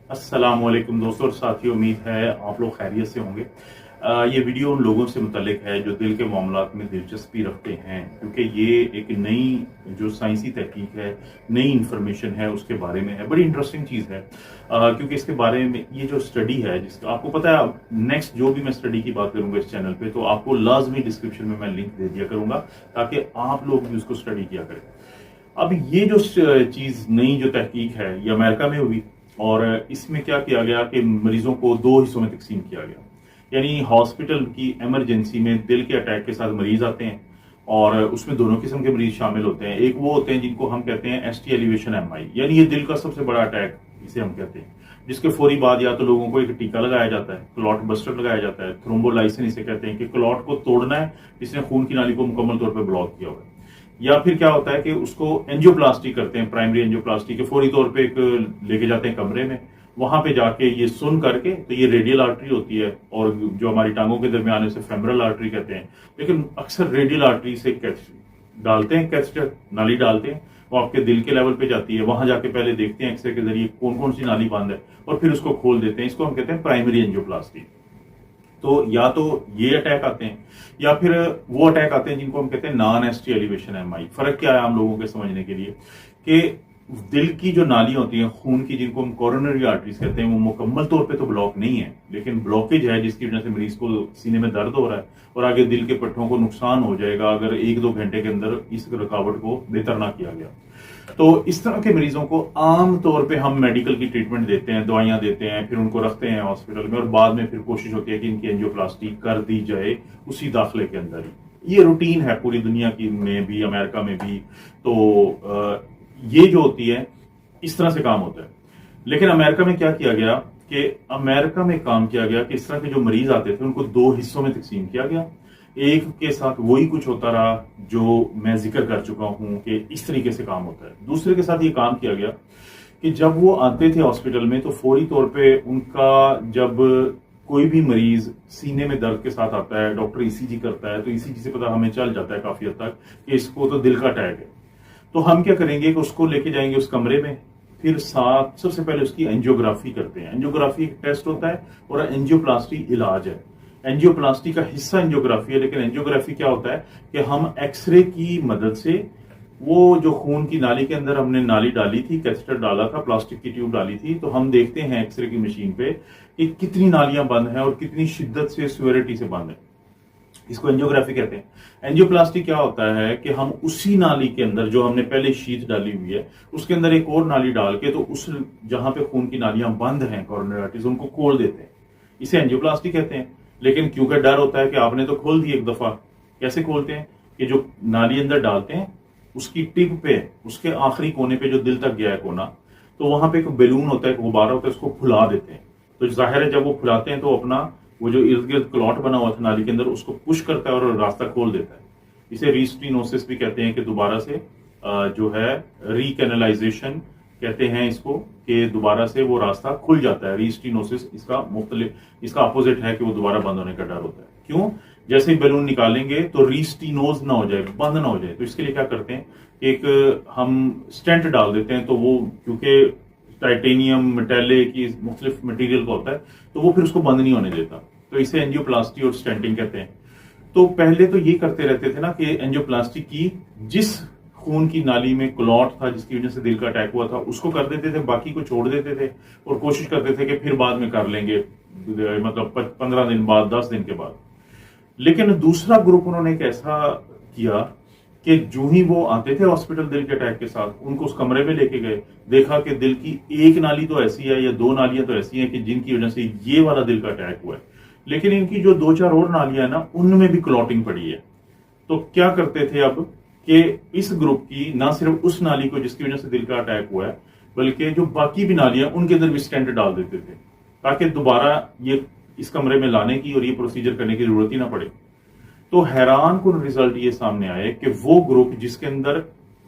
अस्सलामुअलैकुम दोस्तों और साथियों, उम्मीद है आप लोग खैरियत से होंगे। ये वीडियो उन लोगों से मुतल्लिक है जो दिल के मामलात में दिलचस्पी रखते हैं, क्योंकि ये एक नई जो साइंसी तहकीक है, नई इंफॉर्मेशन है, उसके बारे में है। बड़ी इंटरेस्टिंग चीज़ है, क्योंकि इसके बारे में ये जो स्टडी है, जिसका आपको पता है, नेक्स्ट जो भी मैं स्टडी की बात करूंगा इस चैनल पे, तो आपको लाजमी डिस्क्रिप्शन में मैं लिंक दे दिया करूंगा ताकि आप लोग भी उसको स्टडी किया करें। अब ये जो चीज नई जो तहकीक है, ये अमेरिका में हुई और इसमें क्या किया गया कि मरीजों को दो हिस्सों में तकसीम किया गया। यानी हॉस्पिटल की इमरजेंसी में दिल के अटैक के साथ मरीज आते हैं और उसमें दोनों किस्म के मरीज शामिल होते हैं। एक वो होते हैं जिनको हम कहते हैं एसटी एलिवेशन एमआई, यानी ये दिल का सबसे बड़ा अटैक इसे हम कहते हैं, जिसके फौरी बाद या तो लोगों को एक टीका लगाया जाता है, क्लॉट बस्टर लगाया जाता है, थ्रोम्बोलाइसिन इसे कहते हैं कि क्लॉट को तोड़ना है जिसने खून की नाली को मुकम्मल तौर पर ब्लॉक किया हुआ है। या फिर क्या होता है कि उसको एंजियोप्लास्टी करते हैं, प्राइमरी एंजियोप्लास्टी के फौरी तौर पे एक लेके जाते हैं कमरे में, वहां पे जाके ये सुन करके, तो ये रेडियल आर्टरी होती है और जो हमारी टांगों के दरमियान है उसे फेमरल आर्टरी कहते हैं, लेकिन अक्सर रेडियल आर्टरी से डालते हैं, कैथेटर नाली डालते हैं, वो आपके दिल के लेवल पे जाती है। वहां जाके पहले देखते हैं एक्सरे के जरिए कौन कौन सी नाली बंद है और फिर उसको खोल देते हैं। इसको हम कहते हैं प्राइमरी एंजियोप्लास्टी। तो या तो ये अटैक आते हैं या फिर वो अटैक आते हैं जिनको हम कहते हैं नॉन एसटी एलिवेशन एमआई। फर्क क्या है हम लोगों के समझने के लिए कि दिल की जो नाली होती है खून की, जिनको हम कोरोनरी आर्टरीज कहते हैं, वो मुकम्मल तौर पे तो ब्लॉक नहीं है, लेकिन ब्लॉकेज है जिसकी वजह से मरीज को सीने में दर्द हो रहा है और आगे दिल के पट्टों को नुकसान हो जाएगा अगर 1-2 घंटे के अंदर इस रुकावट को बेहतर ना किया गया। तो इस तरह के मरीजों को आम तौर पे हम मेडिकल की ट्रीटमेंट देते हैं, दवाइयां देते हैं, फिर उनको रखते हैं हॉस्पिटल में और बाद में फिर कोशिश होती है कि इनकी एंजियोप्लास्टी कर दी जाए उसी दाखिले के अंदर ही। ये रूटीन है पूरी दुनिया की में भी, अमेरिका में भी। तो ये जो होती है इस तरह से काम होता है। लेकिन अमेरिका में क्या किया गया कि अमेरिका में काम किया गया कि इस तरह के जो मरीज आते थे उनको दो हिस्सों में तकसीम किया गया। एक के साथ वही कुछ होता रहा जो मैं जिक्र कर चुका हूं कि इस तरीके से काम होता है। दूसरे के साथ ये काम किया गया कि जब वो आते थे हॉस्पिटल में तो फौरी तौर पे उनका, जब कोई भी मरीज सीने में दर्द के साथ आता है, डॉक्टर ईसीजी करता है, तो ईसीजी से पता हमें चल जाता है काफी हद तक कि इसको तो दिल का अटैक है। तो हम क्या करेंगे कि उसको लेके जाएंगे उस कमरे में, फिर साथ सबसे पहले उसकी एंजियोग्राफी करते हैं। एंजियोग्राफी एक टेस्ट होता है और एंजियोप्लास्टी इलाज है। एंजियोप्लास्टी का हिस्सा एंजियोग्राफी है, लेकिन एंजियोग्राफी क्या होता है कि हम एक्सरे की मदद से वो जो खून की नाली के अंदर हमने नाली डाली थी, कैथेटर डाला था, प्लास्टिक की ट्यूब डाली थी, तो हम देखते हैं एक्सरे की मशीन पे कि कितनी नालियां बंद हैं और कितनी शिद्दत से, सिवियरिटी से बंद है। इसको एंजियोग्राफी कहते हैं। एंजियोप्लास्टी क्या होता है कि हम उसी नाली के अंदर जो हमने पहले शीट डाली हुई है उसके अंदर एक और नाली डाल के, तो उस जहां पे खून की नालियां बंद हैं, कोरोनरी आर्टरीज, उनको खोल देते हैं। इसे एंजियोप्लास्टी कहते हैं। लेकिन क्योंकि डर होता है कि आपने तो खोल दी एक दफा, कैसे खोलते हैं कि जो नाली अंदर डालते हैं उसकी टिप पे, उसके आखिरी कोने पे जो दिल तक गया है कोना, तो वहां पे एक बैलून होता है, एक गुब्बारा होता है, उसको फुला देते हैं। तो जाहिर है जब वो फुलाते हैं तो अपना वो जो इर्द गिर्द क्लॉट बना हुआ था नाली के अंदर उसको पुश करता है और रास्ता खोल देता है। इसे रीस्टीनोसिस भी कहते हैं कि दोबारा से जो है रीकैनलाइजेशन कहते हैं इसको, कि दोबारा से वो रास्ता खुल जाता है। रीस्टीनोसिस इसका अपोजिट है कि वो दोबारा बंद होने का डर होता है। क्यों? जैसे ही बैलून निकालेंगे तो रीस्टीनोज ना हो जाए, बंद ना हो जाए, तो इसके लिए क्या करते हैं, एक हम स्टेंट डाल देते हैं। तो वो क्योंकि टाइटेनियम, मेटेलिक, मुख्तलिफ मटेरियल का होता है, तो वो फिर उसको बंद नहीं होने देता। तो इसे एंजियोप्लास्टी और स्टेंटिंग कहते हैं। तो पहले तो ये करते रहते थे ना कि एंजियोप्लास्टी की जिस खून की नाली में क्लॉट था जिसकी वजह से दिल का अटैक हुआ था उसको कर देते थे, बाकी को छोड़ देते थे और कोशिश करते थे कि फिर बाद में कर लेंगे, मतलब 15 दिन बाद, 10 दिन के बाद। लेकिन दूसरा ग्रुप उन्होंने एक ऐसा किया कि जो ही वो आते थे हॉस्पिटल दिल के अटैक के साथ, उनको उस कमरे में लेके गए, देखा कि दिल की एक नाली तो ऐसी है या दो नालियां तो ऐसी हैं कि जिनकी वजह से ये वाला दिल का अटैक हुआ है, लेकिन इनकी जो 2-4 और नालियां है ना, उनमें भी क्लॉटिंग पड़ी है। तो क्या करते थे अब कि इस ग्रुप की ना सिर्फ उस नाली को जिसकी वजह से दिल का अटैक हुआ है, बल्कि जो बाकी भी नालियां उनके अंदर भी स्टेंट डाल देते थे, ताकि दोबारा ये इस कमरे में लाने की और ये प्रोसीजर करने की जरूरत ही ना पड़े। तो हैरान कुन रिजल्ट ये सामने आए कि वो ग्रुप जिसके अंदर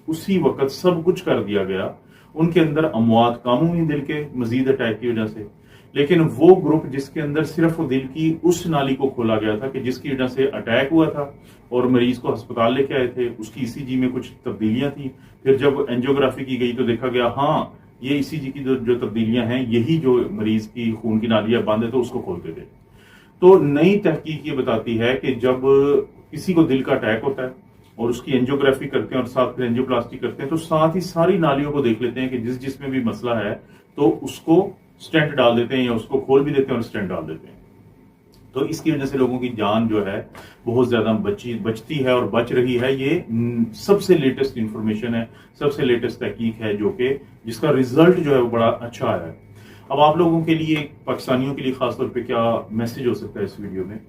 उसी वक्त सब कुछ कर दिया गया, उनके अंदर अमवात कम हुई दिल के मजीद अटैक की वजह से। लेकिन वो ग्रुप जिसके अंदर सिर्फ दिल की उस नाली को खोला गया था कि जिसकी वजह से अटैक हुआ था और मरीज को अस्पताल लेके आए थे, उसकी ईसीजी में कुछ तब्दीलियां थी, फिर जब एंजियोग्राफी की गई तो देखा गया हाँ ये ईसीजी की जो तब्दीलियां हैं, यही जो मरीज की खून की नालियां बंद है तो उसको खोलते थे। तो नई तहकीक ये बताती है कि जब किसी को दिल का अटैक होता है और उसकी एंजियोग्राफी करते हैं और साथ फिर एंजियोप्लास्टी करते हैं, तो साथ ही सारी नालियों को देख लेते हैं कि जिसमें भी मसला है तो उसको स्टेंट डाल देते हैं या उसको खोल भी देते हैं और स्टेंट डाल देते हैं। तो इसकी वजह से लोगों की जान जो है बहुत ज्यादा बचती है और बच रही है। ये सबसे लेटेस्ट इंफॉर्मेशन है, सबसे लेटेस्ट तहकीक है जो कि जिसका रिजल्ट जो है वो बड़ा अच्छा आया है। अब आप लोगों के लिए, पाकिस्तानियों के लिए खासतौर पे क्या मैसेज हो सकता है इस वीडियो में?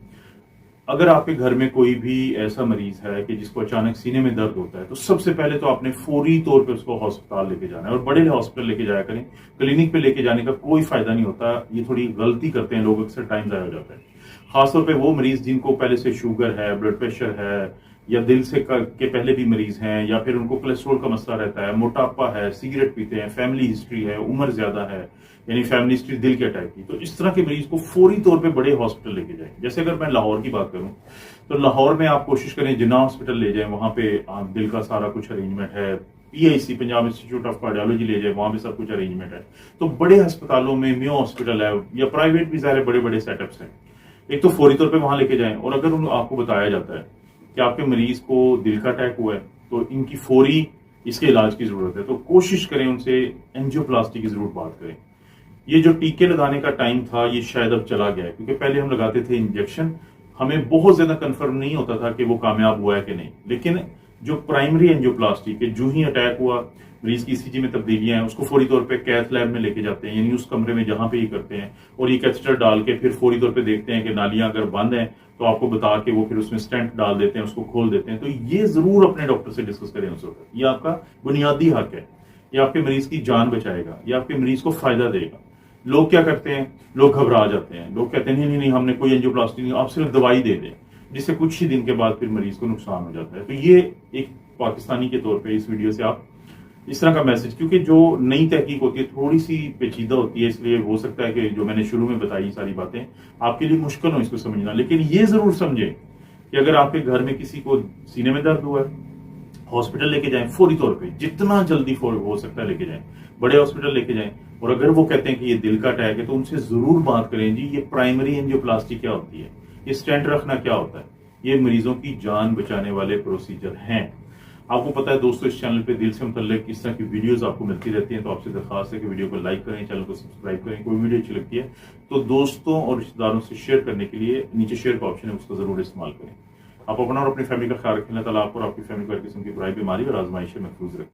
अगर आपके घर में कोई भी ऐसा मरीज है कि जिसको अचानक सीने में दर्द होता है, तो सबसे पहले तो आपने फौरी तौर पे उसको अस्पताल लेके जाना है और बड़े हॉस्पिटल लेके जाया करें। क्लिनिक पे लेके जाने का कोई फायदा नहीं होता। ये थोड़ी गलती करते हैं लोग, अक्सर टाइम जाया हो जाता है। खासतौर पे वो मरीज जिनको पहले से शुगर है, ब्लड प्रेशर है, या दिल से के पहले भी मरीज हैं, या फिर उनको कोलेस्ट्रॉल का मसला रहता है, मोटापा है, सिगरेट पीते हैं, फैमिली हिस्ट्री है, उम्र ज्यादा है, यानी फैमिली हिस्ट्री दिल के अटैक की, तो इस तरह के मरीज को फौरी तौर पे बड़े हॉस्पिटल लेके जाएं। जैसे अगर मैं लाहौर की बात करूं तो लाहौर में आप कोशिश करें जिन्ना हॉस्पिटल ले जाएं, वहां पे दिल का सारा कुछ अरेंजमेंट है। PIC, Punjab institute of cardiology ले जाए, वहां भी सब कुछ अरेंजमेंट है। तो बड़े अस्पतालों में मियो हॉस्पिटल है या प्राइवेट भी सारे बड़े बड़े सेटअप्स हैं, एक तो फौरी तौर पे वहां लेके जाएं। और अगर आपको बताया जाता है कि आपके मरीज को दिल का अटैक हुआ है तो इनकी फौरी इसके इलाज की जरूरत है, तो कोशिश करें उनसे एंजियोप्लास्टी की जरूर बात करें। ये जो टीके लगाने का टाइम था ये शायद अब चला गया है, क्योंकि पहले हम लगाते थे इंजेक्शन, हमें बहुत ज्यादा कंफर्म नहीं होता था कि वो कामयाब हुआ है कि नहीं। लेकिन जो प्राइमरी एंजियोप्लास्टी के जो ही अटैक हुआ, मरीज की ईसीजी में तब्दीलियां हैं, उसको फौरी तौर पे कैथ लैब में लेके जाते हैं, यानी उस कमरे में जहां पे ही करते हैं, और ये कैथेटर डाल के फिर फौरी तौर पे देखते हैं कि नालियां अगर बंद हैं तो आपको बता के वो फिर उसमें स्टेंट डाल देते हैं, उसको खोल देते हैं। तो ये जरूर अपने डॉक्टर से डिस्कस करें उस वक्त। ये आपका बुनियादी हक है, ये आपके मरीज की जान बचाएगा, ये आपके मरीज को फायदा देगा। लोग क्या करते हैं, लोग घबरा जाते हैं, लोग कहते हैं नहीं नहीं हमने कोई एंजियोप्लास्टी नहीं, आप सिर्फ दवाई दे दें, जिससे कुछ ही दिन के बाद फिर मरीज को नुकसान हो जाता है। तो ये एक पाकिस्तानी के तौर पे इस वीडियो से आप इस तरह का मैसेज, क्योंकि जो नई तहकीक होती है थोड़ी सी पेचीदा होती है, इसलिए हो सकता है कि जो मैंने शुरू में बताई सारी बातें आपके लिए मुश्किल हो इसको समझना। लेकिन ये जरूर समझें कि अगर आपके घर में किसी को सीने में दर्द हुआ है, हॉस्पिटल लेके जाएं फौरी तौर पे, जितना जल्दी हो सकता है लेके जाएं, बड़े हॉस्पिटल लेके जाएं। और अगर वो कहते हैं कि ये दिल का अटैक है तो उनसे जरूर बात करें, जी ये प्राइमरी एंजियोप्लास्टी क्या होती है, ये स्टेंट रखना क्या होता है, ये मरीजों की जान बचाने वाले प्रोसीजर हैं। आपको पता है दोस्तों, इस चैनल पे दिल से मुतल्लिक इस तरह की वीडियोस आपको मिलती रहती हैं, तो आपसे दरखास्त है कि वीडियो को लाइक करें, चैनल को सब्सक्राइब करें। कोई वीडियो अच्छी लगती है तो दोस्तों और रिश्तेदारों से शेयर करने के लिए नीचे शेयर का ऑप्शन है, उसको जरूर इस्तेमाल करें। आप अपना और अपनी फैमिली का ख्याल रखें। अल्लाह ताला आपको और आपकी फैमिली को हर किस्म की बुराई, बीमारी और आजमाइश से महफूज रखें।